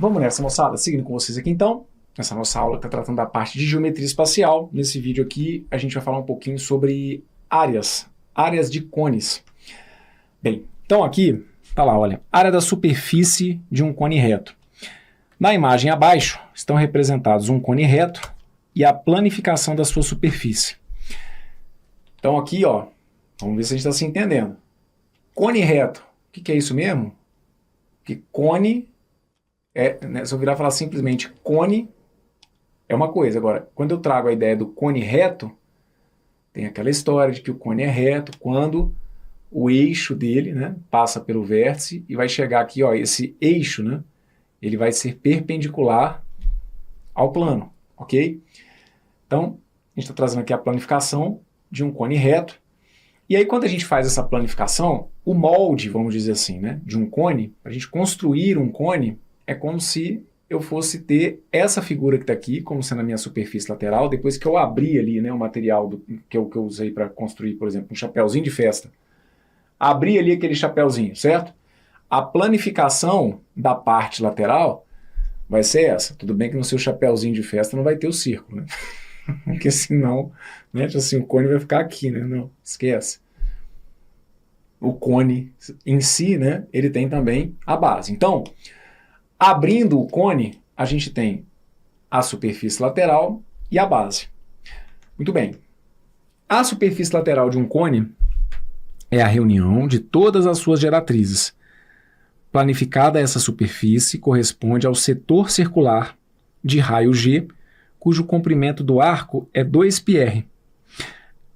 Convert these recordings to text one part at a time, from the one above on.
Vamos nessa, moçada, seguindo com vocês aqui então, nessa nossa aula que está tratando da parte de geometria espacial. Nesse vídeo aqui a gente vai falar um pouquinho sobre áreas de cones. Bem, então aqui, tá lá, olha, área da superfície de um cone reto. Na imagem abaixo estão representados um cone reto e a planificação da sua superfície. Então aqui, ó, vamos ver se a gente está se entendendo. Cone reto, o que é isso mesmo? Que cone se eu virar e falar simplesmente cone, é uma coisa. Agora, quando eu trago a ideia do cone reto, tem aquela história de que o cone é reto quando o eixo dele, né, passa pelo vértice e vai chegar aqui, ó, esse eixo, né, ele vai ser perpendicular ao plano, ok? Então, a gente está trazendo aqui a planificação de um cone reto. E aí, quando a gente faz essa planificação, o molde, vamos dizer assim, né, de um cone, para a gente construir um cone, é como se eu fosse ter essa figura que está aqui, como sendo a minha superfície lateral, depois que eu abri ali, né, o material que eu usei para construir, por exemplo, um chapéuzinho de festa. Abri ali aquele chapéuzinho, certo? A planificação da parte lateral vai ser essa. Tudo bem que no seu chapéuzinho de festa não vai ter o círculo, né? Porque senão, né, assim, o cone vai ficar aqui, né? Não, esquece. O cone em si, né, ele tem também a base. Então, abrindo o cone, a gente tem a superfície lateral e a base. Muito bem. A superfície lateral de um cone é a reunião de todas as suas geratrizes. Planificada essa superfície corresponde ao setor circular de raio G, cujo comprimento do arco é 2πr.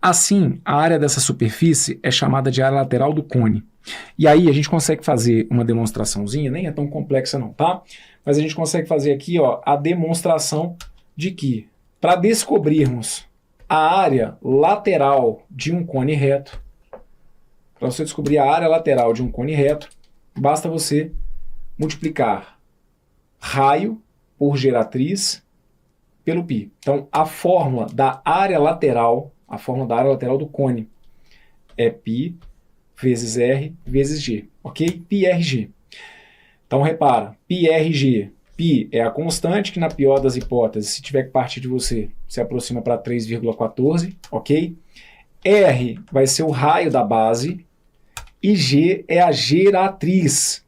Assim, a área dessa superfície é chamada de área lateral do cone. E aí a gente consegue fazer uma demonstraçãozinha, nem é tão complexa não, tá? Mas a gente consegue fazer aqui, ó, a demonstração de que, para descobrirmos a área lateral de um cone reto, para você descobrir a área lateral de um cone reto, basta você multiplicar raio por geratriz pelo π. Então, a fórmula da área lateral do cone é π vezes R vezes G, ok? πRG. Então, repara, πRG, π é a constante que, na pior das hipóteses, se tiver que partir de você, se aproxima para 3,14, ok? R vai ser o raio da base e G é a geratriz,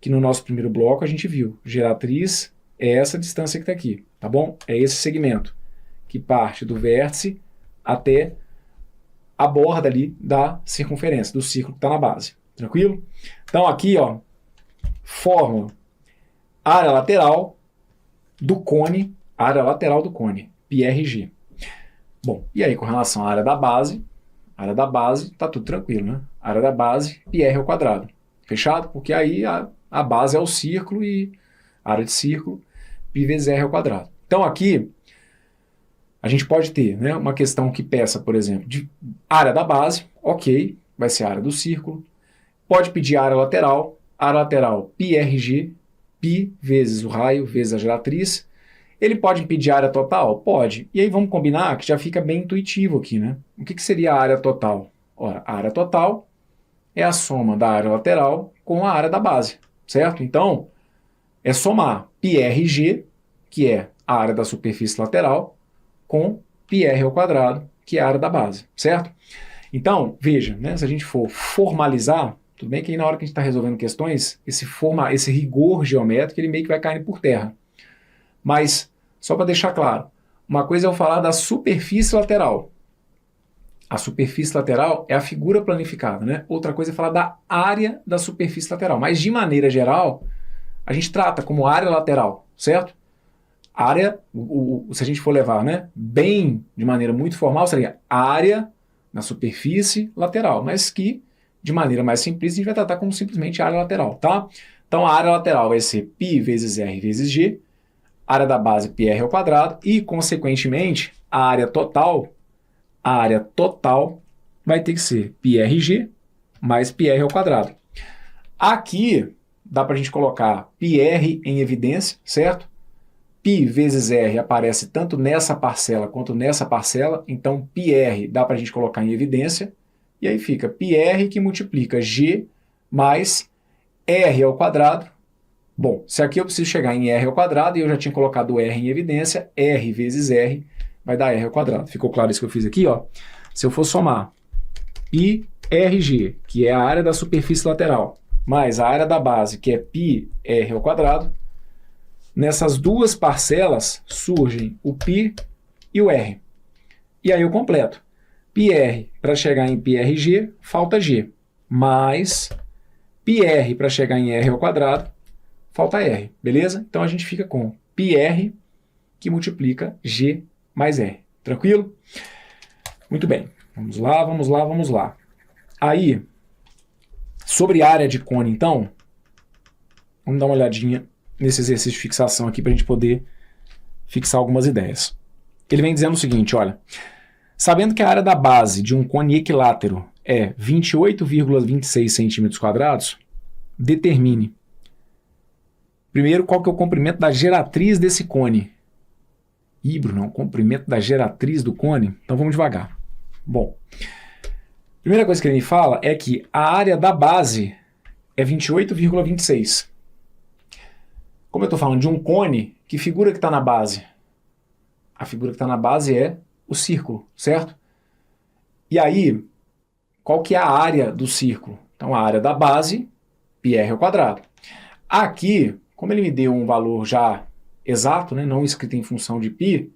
que no nosso primeiro bloco a gente viu. Geratriz é essa distância que está aqui, tá bom? É esse segmento que parte do vértice até a borda ali da circunferência, do círculo que está na base. Tranquilo? Então aqui, ó, fórmula área lateral do cone, πRG. Bom, e aí com relação à área da base tá tudo tranquilo, né? Área da base, πr ao quadrado. Fechado? Porque aí a base é o círculo e a área de círculo, π vezes r ao quadrado. Então aqui a gente pode ter, né, uma questão que peça, por exemplo, de área da base, ok, vai ser a área do círculo. Pode pedir área lateral πRG, π vezes o raio vezes a geratriz. Ele pode pedir área total? Pode. E aí vamos combinar que já fica bem intuitivo aqui, né? O que seria a área total? Ora, a área total é a soma da área lateral com a área da base, certo? Então, é somar πRG, que é a área da superfície lateral, com πr ao quadrado, que é a área da base, certo? Então, veja, né, se a gente for formalizar, tudo bem que aí na hora que a gente está resolvendo questões, esse rigor geométrico, ele meio que vai caindo por terra. Mas, só para deixar claro, uma coisa é eu falar da superfície lateral. A superfície lateral é a figura planificada, né? Outra coisa é falar da área da superfície lateral. Mas, de maneira geral, a gente trata como área lateral, certo? Área, se a gente for levar, né, bem de maneira muito formal, seria área na superfície lateral, mas que, de maneira mais simplista, a gente vai tratar como simplesmente área lateral, tá? Então, a área lateral vai ser π vezes r vezes g, área da base πr ao quadrado e, consequentemente, a área total vai ter que ser πRG mais πr ao quadrado. Aqui, dá para a gente colocar πr em evidência, certo? π vezes r aparece tanto nessa parcela quanto nessa parcela, então πr dá para a gente colocar em evidência, e aí fica πr que multiplica g mais r ao quadrado Bom, se aqui eu preciso chegar em R ao quadrado e eu já tinha colocado o R em evidência, R vezes R vai dar R ao quadrado. Ficou claro isso que eu fiz aqui? Ó? Se eu for somar πRG, que é a área da superfície lateral, mais a área da base, que é πr ao quadrado, nessas duas parcelas surgem o π e o r. E aí eu completo. πr para chegar em πRG, falta g, mais πr para chegar em r ao quadrado, falta r, beleza? Então a gente fica com πr que multiplica g mais r. Tranquilo? Muito bem. Vamos lá, vamos lá, vamos lá. Aí, sobre área de cone, então, vamos dar uma olhadinha nesse exercício de fixação aqui para a gente poder fixar algumas ideias. Ele vem dizendo o seguinte, olha, sabendo que a área da base de um cone equilátero é 28,26 centímetros quadrados, determine, primeiro, qual que é o comprimento da geratriz desse cone. Ih, Bruno, o comprimento da geratriz do cone? Então vamos devagar. Bom, a primeira coisa que ele me fala é que a área da base é 28,26. Como eu estou falando de um cone, que figura que está na base? A figura que está na base é o círculo, certo? E aí, qual que é a área do círculo? Então, a área da base, πr ao quadrado. Aqui, como ele me deu um valor já exato, né, não escrito em função de π,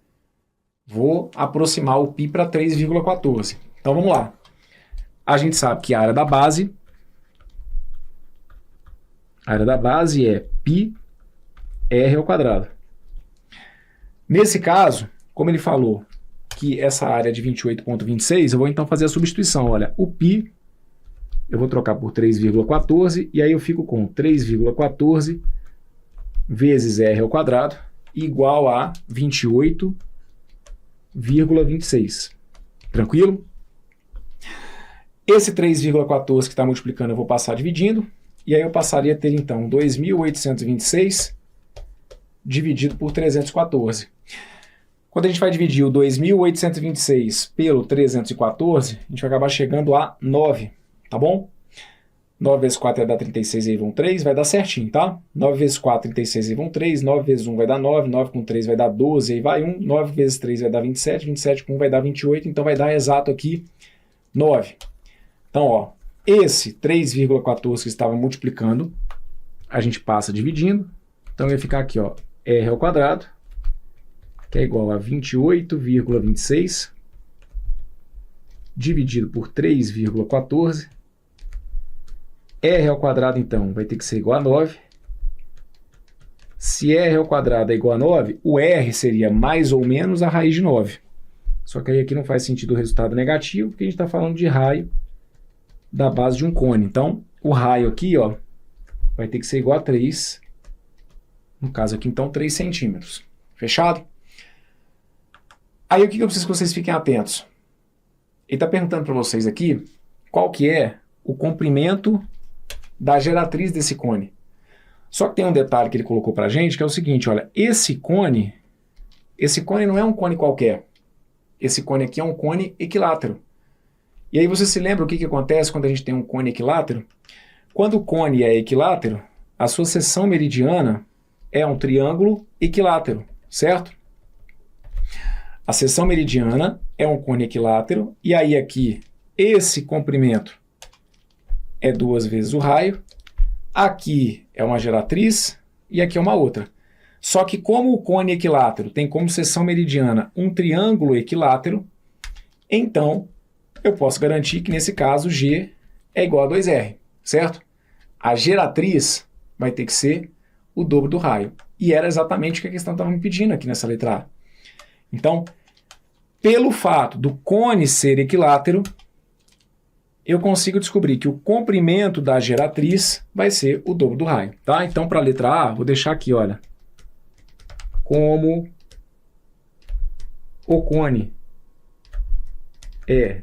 vou aproximar o π para 3,14. Então, vamos lá. A gente sabe que a área da base é πr ao quadrado. Nesse caso, como ele falou que essa área é de 28,26, eu vou então fazer a substituição. Olha, o π eu vou trocar por 3,14 e aí eu fico com 3,14 vezes r ao quadrado igual a 28,26. Tranquilo? Esse 3,14 que está multiplicando eu vou passar dividindo, e aí eu passaria a ter então 2.826 dividido por 314. Quando a gente vai dividir o 2.826 pelo 314, a gente vai acabar chegando a 9, tá bom? 9 vezes 4 vai dar 36, aí vão 3, vai dar certinho, tá? 9 vezes 4, 36, aí vão 3, 9 vezes 1 vai dar 9, 9 com 3 vai dar 12, aí vai 1, 9 vezes 3 vai dar 27, 27 com 1 vai dar 28, então vai dar exato aqui 9. Então, ó, esse 3,14 que estava multiplicando, a gente passa dividindo, então vai ficar aqui, ó, r ao quadrado, que é igual a 28,26 dividido por 3,14. R ao quadrado, então, vai ter que ser igual a 9. Se R ao quadrado é igual a 9, o R seria mais ou menos a raiz de 9. Só que aí aqui não faz sentido o resultado negativo, porque a gente está falando de raio da base de um cone. Então, o raio aqui, ó, vai ter que ser igual a 3. No caso aqui, então, 3 centímetros. Fechado? Aí o que eu preciso que vocês fiquem atentos? Ele está perguntando para vocês aqui qual que é o comprimento da geratriz desse cone. Só que tem um detalhe que ele colocou para a gente, que é o seguinte, olha, esse cone não é um cone qualquer. Esse cone aqui é um cone equilátero. E aí você se lembra o que acontece quando a gente tem um cone equilátero? Quando o cone é equilátero, a sua seção meridiana é um triângulo equilátero, certo? A seção meridiana é um cone equilátero, e aí aqui, esse comprimento é 2 vezes o raio, aqui é uma geratriz e aqui é uma outra. Só que como o cone equilátero tem como seção meridiana um triângulo equilátero, então eu posso garantir que nesse caso G é igual a 2R, certo? A geratriz vai ter que ser o dobro do raio. E era exatamente o que a questão estava me pedindo aqui nessa letra A. Então, pelo fato do cone ser equilátero, eu consigo descobrir que o comprimento da geratriz vai ser o dobro do raio, tá? Então, para a letra A, vou deixar aqui, olha, como o cone é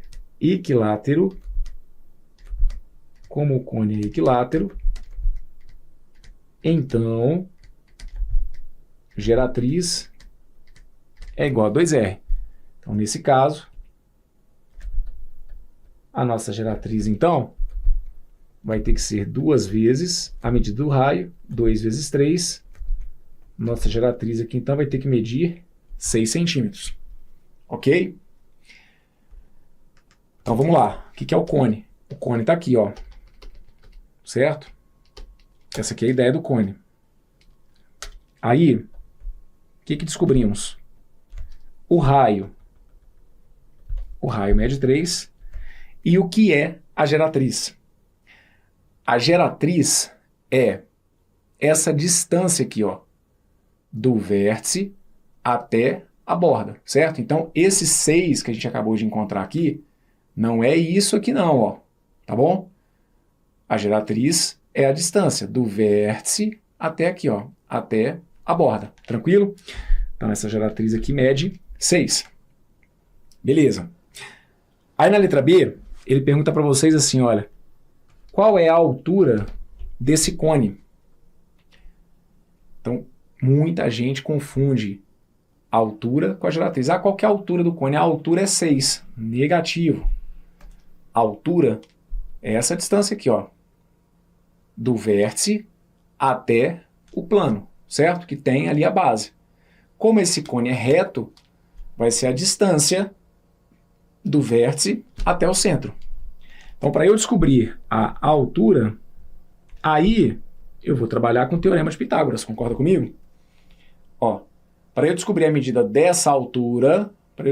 equilátero, então geratriz é igual a 2R. Então, nesse caso, a nossa geratriz, então, vai ter que ser 2 vezes a medida do raio, 2 vezes 3. Nossa geratriz aqui, então, vai ter que medir 6 centímetros. Ok? Então, vamos lá. O que é o cone? O cone está aqui, ó. Certo? Essa aqui é a ideia do cone. Aí, o que descobrimos? O raio mede 3. E o que é a geratriz? A geratriz é essa distância aqui, ó, do vértice até a borda, certo? Então, esse 6 que a gente acabou de encontrar aqui, não é isso aqui não, ó, tá bom? A geratriz é a distância do vértice até aqui, ó, até a borda, tranquilo? Então, essa geratriz aqui mede 6. Beleza. Aí na letra B, ele pergunta para vocês assim, olha, qual é a altura desse cone? Então, muita gente confunde a altura com a geratriz. Ah, qual que é a altura do cone? A altura é 6, negativo. A altura é essa distância aqui, ó, do vértice até o plano, certo? Que tem ali a base. Como esse cone é reto, vai ser a distância do vértice até o centro. Então, para eu descobrir a altura, aí eu vou trabalhar com o Teorema de Pitágoras, concorda comigo? Ó, para eu descobrir a medida dessa altura, eu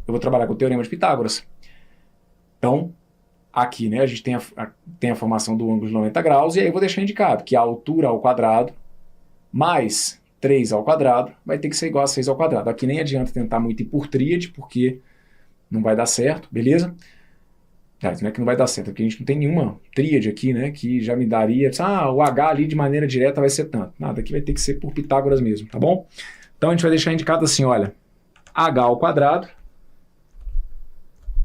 vou trabalhar com o Teorema de Pitágoras. Então, aqui, né, a gente tem a formação do ângulo de 90 graus, e aí eu vou deixar indicado que a altura ao quadrado mais 3 ao quadrado vai ter que ser igual a 6 ao quadrado. Aqui nem adianta tentar muito ir por tríade, porque não vai dar certo, beleza? Não é que não vai dar certo, é porque a gente não tem nenhuma tríade aqui, né, que já me daria, o H ali de maneira direta vai ser tanto. Nada, aqui vai ter que ser por Pitágoras mesmo, tá bom? Então a gente vai deixar indicado assim, olha, H ao quadrado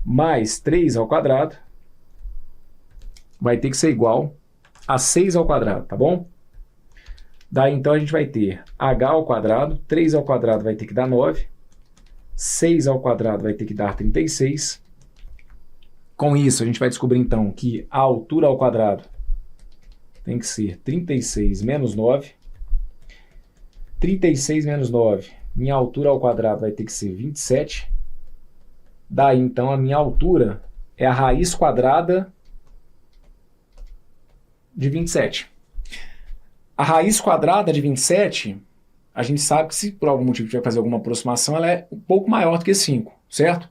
mais 3 ao quadrado vai ter que ser igual a 6 ao quadrado, tá bom? Daí, então, a gente vai ter h ao quadrado, 3 ao quadrado vai ter que dar 9, 6 ao quadrado vai ter que dar 36. Com isso, a gente vai descobrir, então, que a altura ao quadrado tem que ser 36 menos 9. 36 menos 9, minha altura ao quadrado vai ter que ser 27. Daí, então, a minha altura é a raiz quadrada de 27. A raiz quadrada de 27, a gente sabe que se por algum motivo tiver que fazer alguma aproximação, ela é um pouco maior do que 5, certo?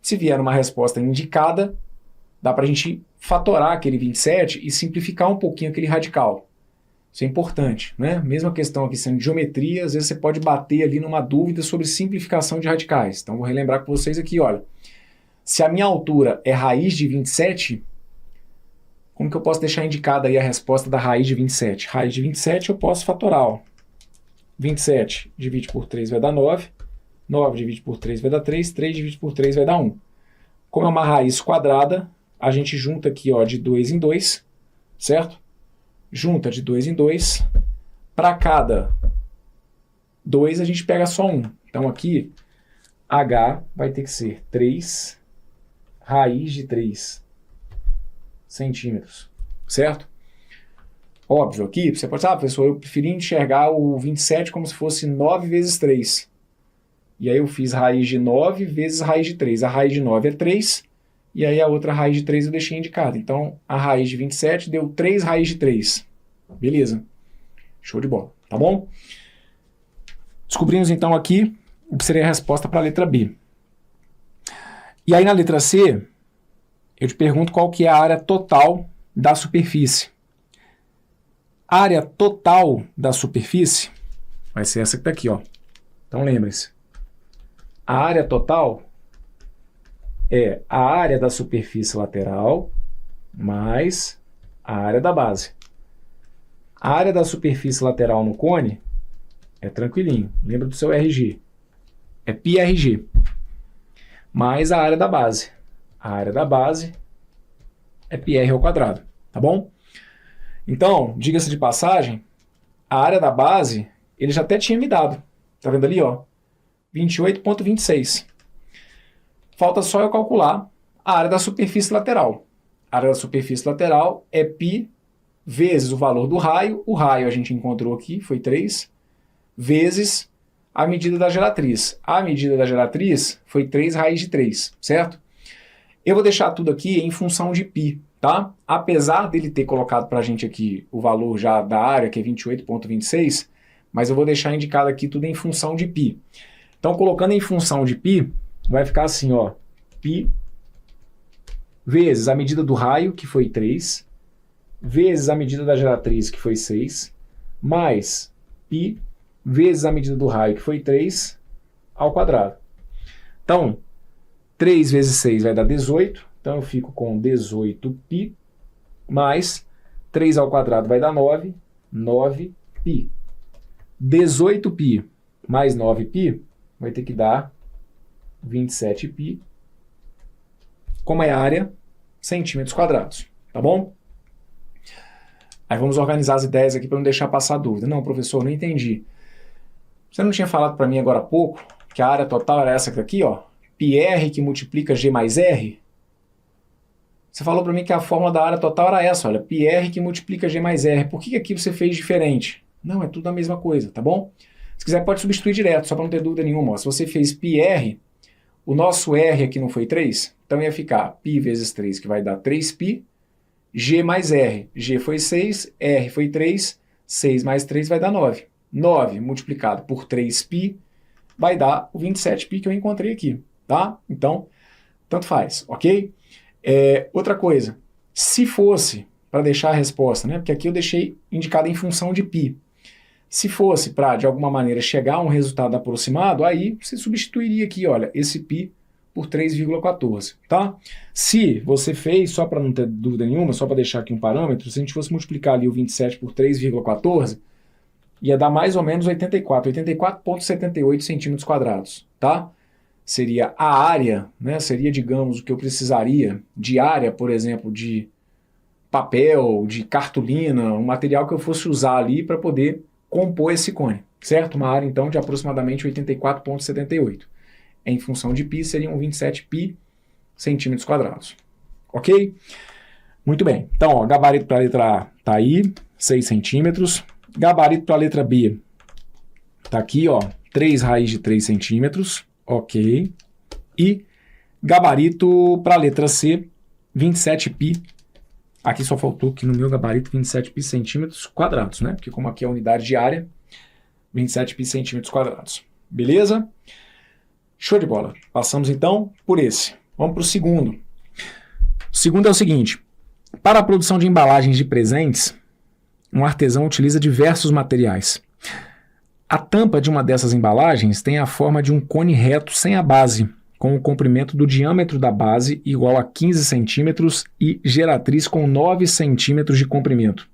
Se vier uma resposta indicada, dá para a gente fatorar aquele 27 e simplificar um pouquinho aquele radical. Isso é importante, né? Mesma questão aqui sendo de geometria, às vezes você pode bater ali numa dúvida sobre simplificação de radicais. Então vou relembrar com vocês aqui, olha. Se a minha altura é raiz de 27, como que eu posso deixar indicada aí a resposta da raiz de 27? Raiz de 27 eu posso fatorar, ó. 27 divide por 3 vai dar 9, 9 divide por 3 vai dar 3, 3 divide por 3 vai dar 1. Como é uma raiz quadrada, a gente junta aqui, ó, de 2 em 2, certo? Junta de 2 em 2. Para cada 2 a gente pega só 1. Então aqui, h vai ter que ser 3 raiz de 3 centímetros, certo? Óbvio, aqui você pode falar, professor, eu preferi enxergar o 27 como se fosse 9 vezes 3. E aí eu fiz raiz de 9 vezes raiz de 3. A raiz de 9 é 3, e aí a outra raiz de 3 eu deixei indicada. Então, a raiz de 27 deu 3 raiz de 3. Beleza. Show de bola, tá bom? Descobrimos então aqui o que seria a resposta para a letra B. E aí na letra C, eu te pergunto qual que é a área total da superfície. A área total da superfície vai ser essa que está aqui, ó. Então lembre-se. A área total é a área da superfície lateral mais a área da base. A área da superfície lateral no cone é tranquilinho. Lembra do seu RG. É πRG. Mais a área da base. A área da base é πr ao quadrado, tá bom? Então, diga-se de passagem, a área da base, ele já até tinha me dado. Tá vendo ali, ó? 28,26. Falta só eu calcular A área da superfície lateral. A área da superfície lateral é π vezes o valor do raio. O raio a gente encontrou aqui, foi 3, vezes a medida da geratriz. A medida da geratriz foi 3 raiz de 3, certo? Eu vou deixar tudo aqui em função de π, tá? Apesar dele ter colocado para a gente aqui o valor já da área, que é 28,26, mas eu vou deixar indicado aqui tudo em função de π. Então, colocando em função de π, vai ficar assim, ó, π vezes a medida do raio, que foi 3, vezes a medida da geratriz, que foi 6, mais π vezes a medida do raio, que foi 3, ao quadrado. Então, 3 vezes 6 vai dar 18, então eu fico com 18π, mais 3 ao quadrado vai dar 9, 9π. 18π mais 9π vai ter que dar 27π, como é a área, centímetros quadrados, tá bom? Aí vamos organizar as ideias aqui para não deixar passar dúvida. Não, professor, não entendi. Você não tinha falado para mim agora há pouco que a área total era essa aqui, ó, πr que multiplica g mais r? Você falou para mim que a fórmula da área total era essa, olha, πr que multiplica g mais r. Por que aqui você fez diferente? Não, é tudo a mesma coisa, tá bom? Se quiser pode substituir direto, só para não ter dúvida nenhuma. Ó. Se você fez πr, o nosso r aqui não foi 3? Então ia ficar π vezes 3, que vai dar 3π, g mais r. G foi 6, r foi 3, 6 mais 3 vai dar 9. 9 multiplicado por 3π vai dar o 27π que eu encontrei aqui, tá? Então, tanto faz, ok? Outra coisa, se fosse, para deixar a resposta, né? Porque aqui eu deixei indicado em função de π. Se fosse para, de alguma maneira, chegar a um resultado aproximado, aí você substituiria aqui, olha, esse π por 3,14, tá? Se você fez, só para não ter dúvida nenhuma, só para deixar aqui um parâmetro, se a gente fosse multiplicar ali o 27 por 3,14, ia dar mais ou menos 84,78 centímetros quadrados, tá? Seria a área, né? Seria, digamos, o que eu precisaria de área, por exemplo, de papel, de cartolina, um material que eu fosse usar ali para poder compor esse cone, certo? Uma área, então, de aproximadamente 84,78. Em função de π, seriam 27π centímetros quadrados. Ok? Muito bem. Então, ó, gabarito para a letra A está aí, 6 centímetros. Gabarito para a letra B está aqui, ó, 3 raiz de 3 centímetros. Ok. E gabarito para a letra C, 27π. Aqui só faltou que no meu gabarito 27π centímetros quadrados, né? Porque como aqui é a unidade de área, 27π centímetros quadrados. Beleza? Show de bola. Passamos então por esse. Vamos para o segundo. O segundo é o seguinte. Para a produção de embalagens de presentes, um artesão utiliza diversos materiais. A tampa de uma dessas embalagens tem a forma de um cone reto sem a base, com o comprimento do diâmetro da base igual a 15 centímetros e geratriz com 9 centímetros de comprimento.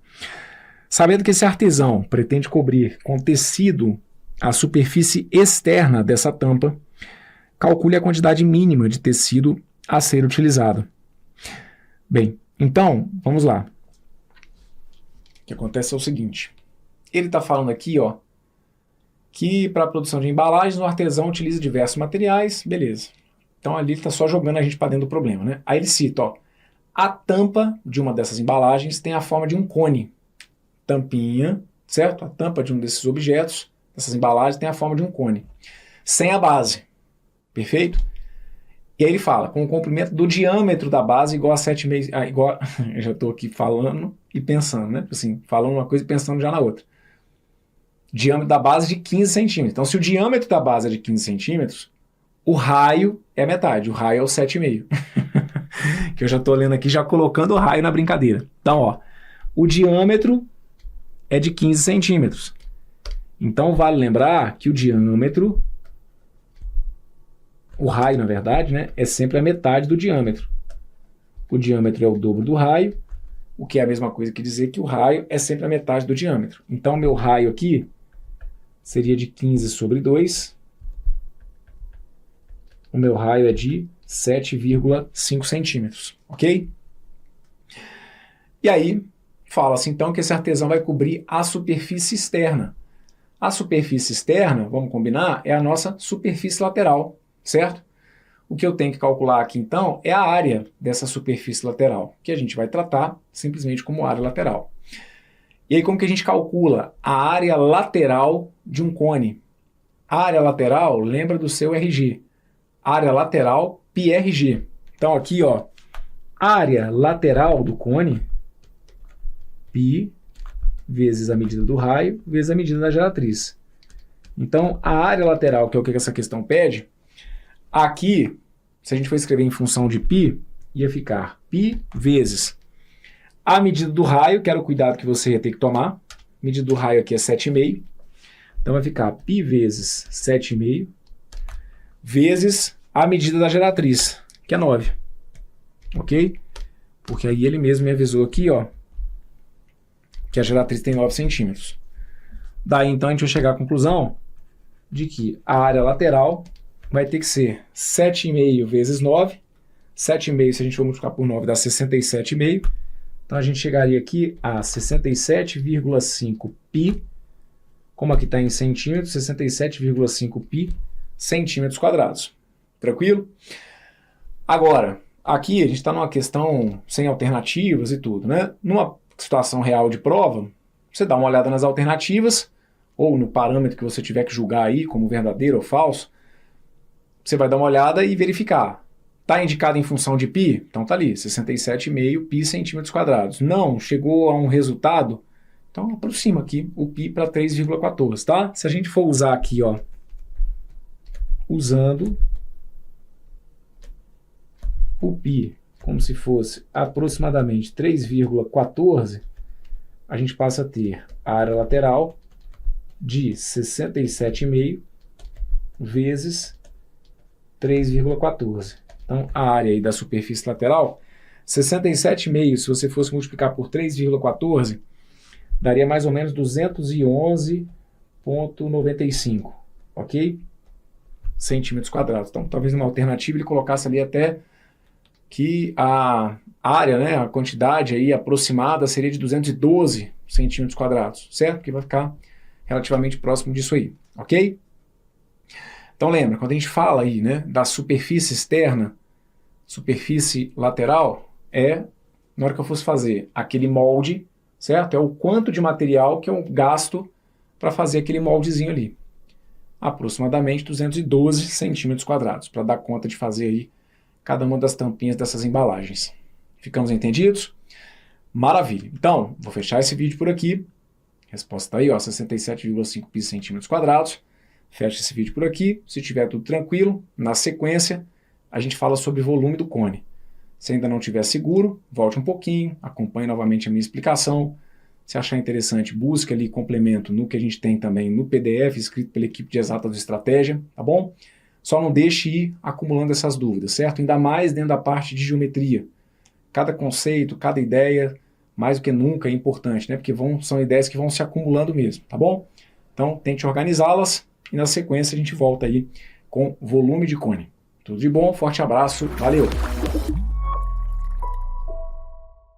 Sabendo que esse artesão pretende cobrir com tecido a superfície externa dessa tampa, calcule a quantidade mínima de tecido a ser utilizada. Bem, então, vamos lá. O que acontece é o seguinte. Ele está falando aqui, ó, que para a produção de embalagens o artesão utiliza diversos materiais, beleza. Então ali ele está só jogando a gente para dentro do problema, né? Aí ele cita, ó, a tampa de uma dessas embalagens tem a forma de um cone. Tampinha, certo? A tampa de um desses objetos, dessas embalagens, tem a forma de um cone. Sem a base. Perfeito? E aí ele fala, com o comprimento do diâmetro da base igual a 7,5... igual... Eu já estou aqui falando e pensando, né? Assim, falando uma coisa e pensando já na outra. Diâmetro da base de 15 centímetros. Então, se o diâmetro da base é de 15 centímetros, o raio é metade. O raio é o 7,5. Que eu já estou lendo aqui, já colocando o raio na brincadeira. Então, ó, o diâmetro é de 15 centímetros. Então, vale lembrar que o diâmetro... O raio, na verdade, né, é sempre a metade do diâmetro. O diâmetro é o dobro do raio, o que é a mesma coisa que dizer que o raio é sempre a metade do diâmetro. Então, meu raio aqui seria de 15 sobre 2. O meu raio é de 7,5 centímetros, ok? E aí, fala-se então que esse artesão vai cobrir a superfície externa. A superfície externa, vamos combinar, é a nossa superfície lateral. Certo? O que eu tenho que calcular aqui, então, é a área dessa superfície lateral, que a gente vai tratar simplesmente como área lateral. E aí, como que a gente calcula a área lateral de um cone? A área lateral, lembra do seu RG. Área lateral, πRG. Então, aqui, ó, área lateral do cone, π, vezes a medida do raio, vezes a medida da geratriz. Então, a área lateral, que é o que essa questão pede, aqui, se a gente for escrever em função de π, ia ficar π vezes a medida do raio, que era o cuidado que você ia ter que tomar. A medida do raio aqui é 7,5. Então, vai ficar π vezes 7,5 vezes a medida da geratriz, que é 9. Ok? Porque aí ele mesmo me avisou aqui, ó, que a geratriz tem 9 centímetros. Daí, então, a gente vai chegar à conclusão de que a área lateral vai ter que ser 7,5 vezes 9. 7,5, se a gente for multiplicar por 9, dá 67,5. Então, a gente chegaria aqui a 67,5 π, como aqui está em centímetros, 67,5 π centímetros quadrados. Tranquilo? Agora, aqui a gente está numa questão sem alternativas e tudo, né? Numa situação real de prova, você dá uma olhada nas alternativas, ou no parâmetro que você tiver que julgar aí, como verdadeiro ou falso, você vai dar uma olhada e verificar. Está indicado em função de π? Então está ali, 67,5 π centímetros quadrados. Não, chegou a um resultado? Então aproxima aqui o π para 3,14, tá? Se a gente for usar aqui, ó, usando o π como se fosse aproximadamente 3,14, a gente passa a ter a área lateral de 67,5 vezes 3,14. Então, a área aí da superfície lateral, 67,5, se você fosse multiplicar por 3,14, daria mais ou menos 211,95, ok? Centímetros quadrados. Então, talvez numa alternativa ele colocasse ali até que a área, né, a quantidade aí aproximada seria de 212 centímetros quadrados, certo? Que vai ficar relativamente próximo disso aí, ok? Então lembra, quando a gente fala aí, né, da superfície externa, superfície lateral, na hora que eu fosse fazer aquele molde, certo? É o quanto de material que eu gasto para fazer aquele moldezinho ali. Aproximadamente 212 centímetros quadrados, para dar conta de fazer aí cada uma das tampinhas dessas embalagens. Ficamos entendidos? Maravilha. Então, vou fechar esse vídeo por aqui. Resposta aí, ó, 67,5 π centímetros quadrados. Fecha esse vídeo por aqui. Se tiver tudo tranquilo, na sequência, a gente fala sobre o volume do cone. Se ainda não estiver seguro, volte um pouquinho, acompanhe novamente a minha explicação. Se achar interessante, busque ali complemento no que a gente tem também no PDF, escrito pela equipe de Exatas do Estratégia, tá bom? Só não deixe ir acumulando essas dúvidas, certo? Ainda mais dentro da parte de geometria. Cada conceito, cada ideia, mais do que nunca é importante, né? Porque são ideias que vão se acumulando mesmo, tá bom? Então, tente organizá-las. E na sequência a gente volta aí com volume de cone. Tudo de bom, forte abraço, valeu!